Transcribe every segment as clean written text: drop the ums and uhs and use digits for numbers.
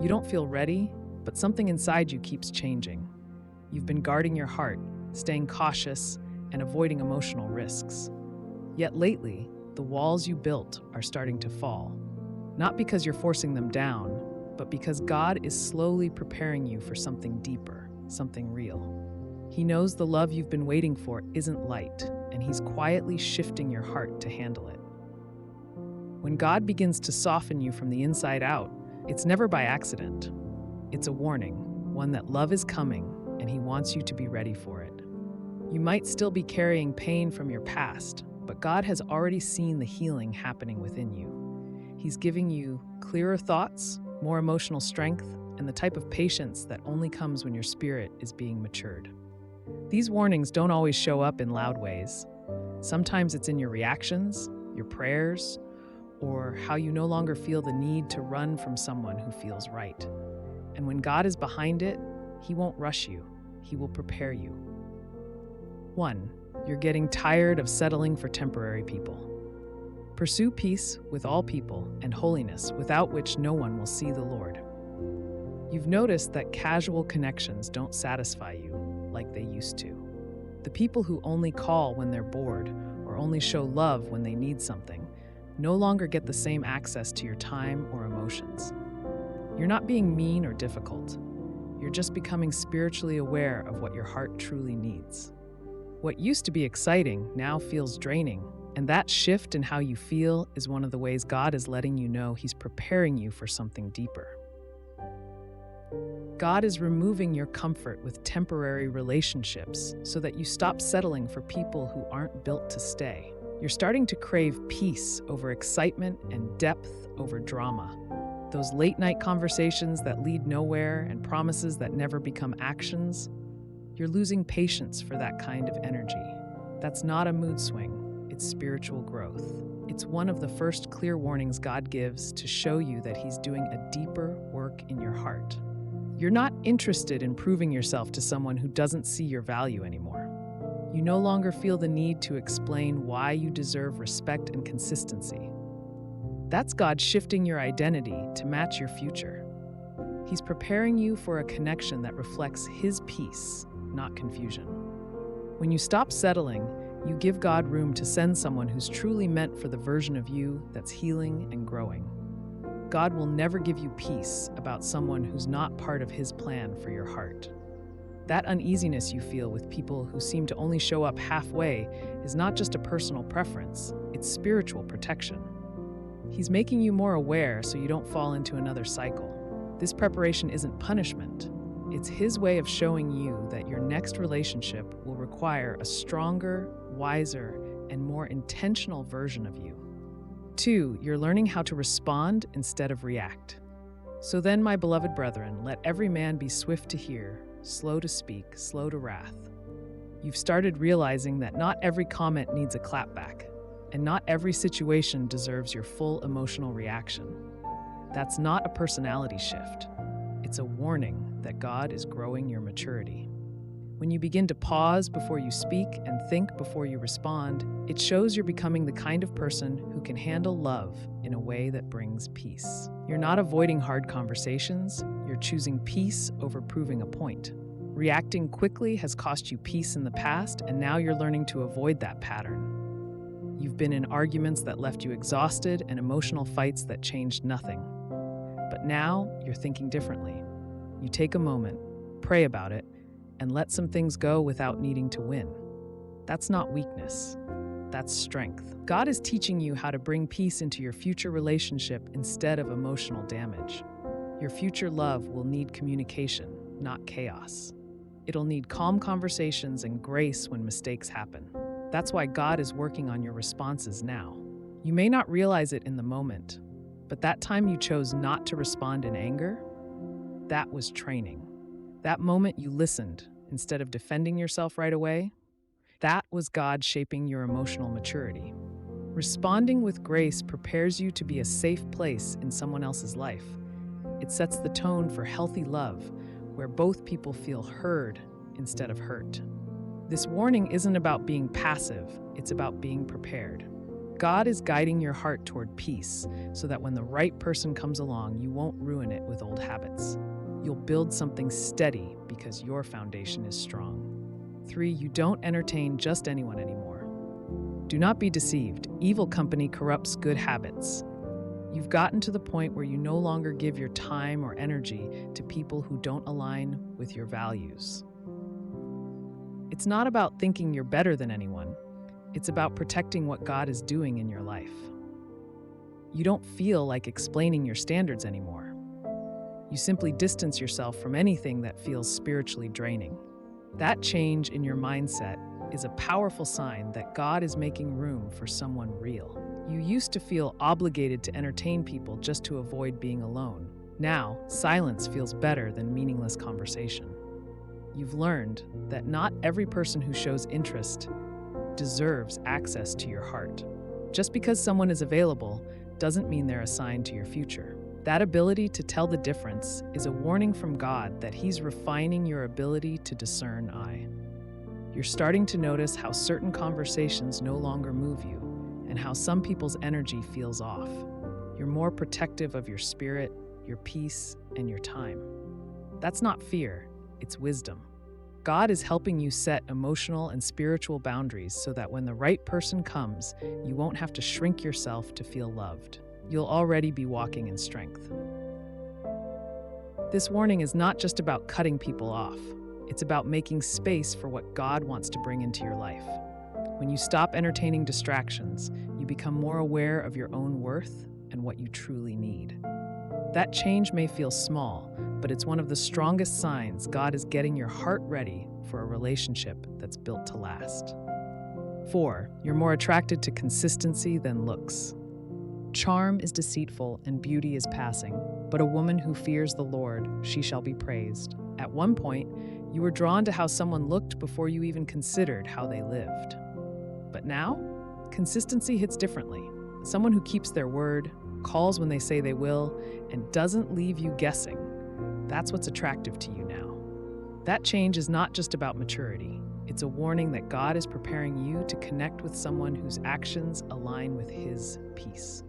You don't feel ready, but something inside you keeps changing. You've been guarding your heart, staying cautious, and avoiding emotional risks. Yet lately, the walls you built are starting to fall. Not because you're forcing them down, but because God is slowly preparing you for something deeper, something real. He knows the love you've been waiting for isn't light, and He's quietly shifting your heart to handle it. When God begins to soften you from the inside out, it's never by accident. It's a warning, one that love is coming, and He wants you to be ready for it. You might still be carrying pain from your past, but God has already seen the healing happening within you. He's giving you clearer thoughts, more emotional strength, and the type of patience that only comes when your spirit is being matured. These warnings don't always show up in loud ways. Sometimes it's in your reactions, your prayers, or how you no longer feel the need to run from someone who feels right. And when God is behind it, He won't rush you. He will prepare you. 1. You're getting tired of settling for temporary people. Pursue peace with all people and holiness, without which no one will see the Lord. You've noticed that casual connections don't satisfy you like they used to. The people who only call when they're bored or only show love when they need something no longer get the same access to your time or emotions. You're not being mean or difficult. You're just becoming spiritually aware of what your heart truly needs. What used to be exciting now feels draining, and that shift in how you feel is one of the ways God is letting you know He's preparing you for something deeper. God is removing your comfort with temporary relationships so that you stop settling for people who aren't built to stay. You're starting to crave peace over excitement and depth over drama. Those late-night conversations that lead nowhere and promises that never become actions. You're losing patience for that kind of energy. That's not a mood swing, it's spiritual growth. It's one of the first clear warnings God gives to show you that He's doing a deeper work in your heart. You're not interested in proving yourself to someone who doesn't see your value anymore. You no longer feel the need to explain why you deserve respect and consistency. That's God shifting your identity to match your future. He's preparing you for a connection that reflects His peace, not confusion. When you stop settling, you give God room to send someone who's truly meant for the version of you that's healing and growing. God will never give you peace about someone who's not part of His plan for your heart. That uneasiness you feel with people who seem to only show up halfway is not just a personal preference, it's spiritual protection. He's making you more aware so you don't fall into another cycle. This preparation isn't punishment. It's His way of showing you that your next relationship will require a stronger, wiser, and more intentional version of you. 2, you're learning how to respond instead of react. So then, my beloved brethren, let every man be swift to hear, slow to speak, slow to wrath. You've started realizing that not every comment needs a clapback, and not every situation deserves your full emotional reaction. That's not a personality shift. It's a warning that God is growing your maturity. When you begin to pause before you speak and think before you respond, it shows you're becoming the kind of person who can handle love in a way that brings peace. You're not avoiding hard conversations, you're choosing peace over proving a point. Reacting quickly has cost you peace in the past, and now you're learning to avoid that pattern. You've been in arguments that left you exhausted and emotional fights that changed nothing. But now you're thinking differently. You take a moment, pray about it, and let some things go without needing to win. That's not weakness. That's strength. God is teaching you how to bring peace into your future relationship instead of emotional damage. Your future love will need communication, not chaos. It'll need calm conversations and grace when mistakes happen. That's why God is working on your responses now. You may not realize it in the moment, but that time you chose not to respond in anger, that was training. That moment you listened instead of defending yourself right away, that was God shaping your emotional maturity. Responding with grace prepares you to be a safe place in someone else's life. It sets the tone for healthy love, where both people feel heard instead of hurt. This warning isn't about being passive, it's about being prepared. God is guiding your heart toward peace so that when the right person comes along, you won't ruin it with old habits. You'll build something steady because your foundation is strong. 3, you don't entertain just anyone anymore. Do not be deceived. Evil company corrupts good habits. You've gotten to the point where you no longer give your time or energy to people who don't align with your values. It's not about thinking you're better than anyone. It's about protecting what God is doing in your life. You don't feel like explaining your standards anymore. You simply distance yourself from anything that feels spiritually draining. That change in your mindset is a powerful sign that God is making room for someone real. You used to feel obligated to entertain people just to avoid being alone. Now, silence feels better than meaningless conversation. You've learned that not every person who shows interest deserves access to your heart. Just because someone is available doesn't mean they're assigned to your future. That ability to tell the difference is a warning from God that He's refining your ability to discern I. You're starting to notice how certain conversations no longer move you and how some people's energy feels off. You're more protective of your spirit, your peace, and your time. That's not fear, it's wisdom. God is helping you set emotional and spiritual boundaries so that when the right person comes, you won't have to shrink yourself to feel loved. You'll already be walking in strength. This warning is not just about cutting people off. It's about making space for what God wants to bring into your life. When you stop entertaining distractions, you become more aware of your own worth and what you truly need. That change may feel small, but it's one of the strongest signs God is getting your heart ready for a relationship that's built to last. 4, you're more attracted to consistency than looks. Charm is deceitful and beauty is passing, but a woman who fears the Lord, she shall be praised. At one point, you were drawn to how someone looked before you even considered how they lived. But now, consistency hits differently. Someone who keeps their word, calls when they say they will, and doesn't leave you guessing. That's what's attractive to you now. That change is not just about maturity. It's a warning that God is preparing you to connect with someone whose actions align with His peace.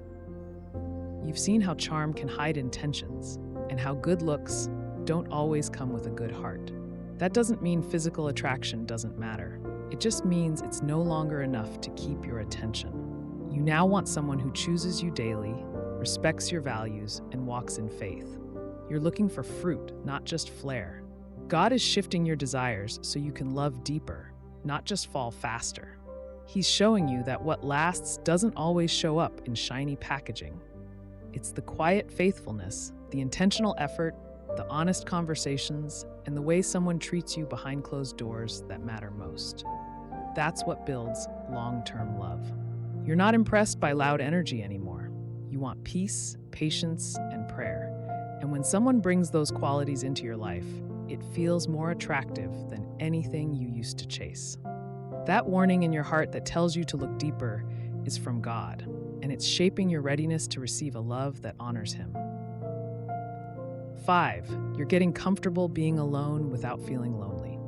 You've seen how charm can hide intentions, and how good looks don't always come with a good heart. That doesn't mean physical attraction doesn't matter. It just means it's no longer enough to keep your attention. You now want someone who chooses you daily, respects your values, and walks in faith. You're looking for fruit, not just flair. God is shifting your desires so you can love deeper, not just fall faster. He's showing you that what lasts doesn't always show up in shiny packaging. It's the quiet faithfulness, the intentional effort, the honest conversations, and the way someone treats you behind closed doors that matter most. That's what builds long-term love. You're not impressed by loud energy anymore. You want peace, patience, and prayer. And when someone brings those qualities into your life, it feels more attractive than anything you used to chase. That warning in your heart that tells you to look deeper is from God, and it's shaping your readiness to receive a love that honors Him. 5, you're getting comfortable being alone without feeling lonely.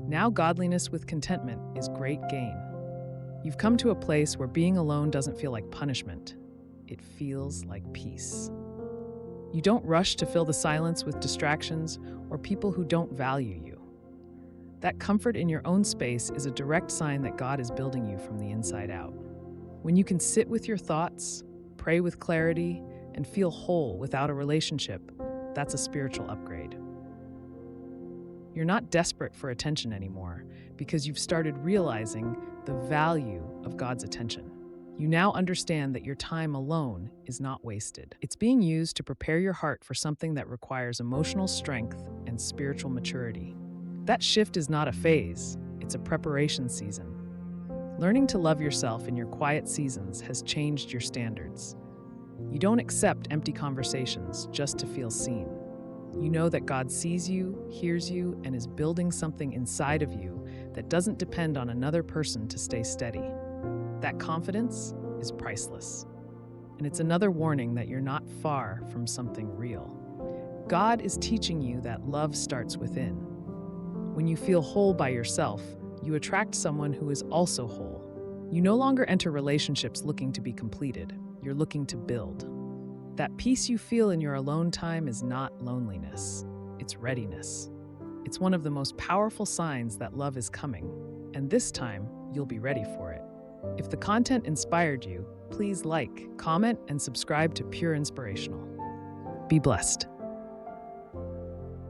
Now godliness with contentment is great gain. You've come to a place where being alone doesn't feel like punishment. It feels like peace. You don't rush to fill the silence with distractions or people who don't value you. That comfort in your own space is a direct sign that God is building you from the inside out. When you can sit with your thoughts, pray with clarity, and feel whole without a relationship, that's a spiritual upgrade. You're not desperate for attention anymore because you've started realizing the value of God's attention. You now understand that your time alone is not wasted. It's being used to prepare your heart for something that requires emotional strength and spiritual maturity. That shift is not a phase, it's a preparation season. Learning to love yourself in your quiet seasons has changed your standards. You don't accept empty conversations just to feel seen. You know that God sees you, hears you, and is building something inside of you that doesn't depend on another person to stay steady. That confidence is priceless. And it's another warning that you're not far from something real. God is teaching you that love starts within. When you feel whole by yourself, you attract someone who is also whole. You no longer enter relationships looking to be completed. You're looking to build. That peace you feel in your alone time is not loneliness. It's readiness. It's one of the most powerful signs that love is coming, and this time, you'll be ready for it. If the content inspired you, please like, comment, and subscribe to Pure Inspirational. Be blessed.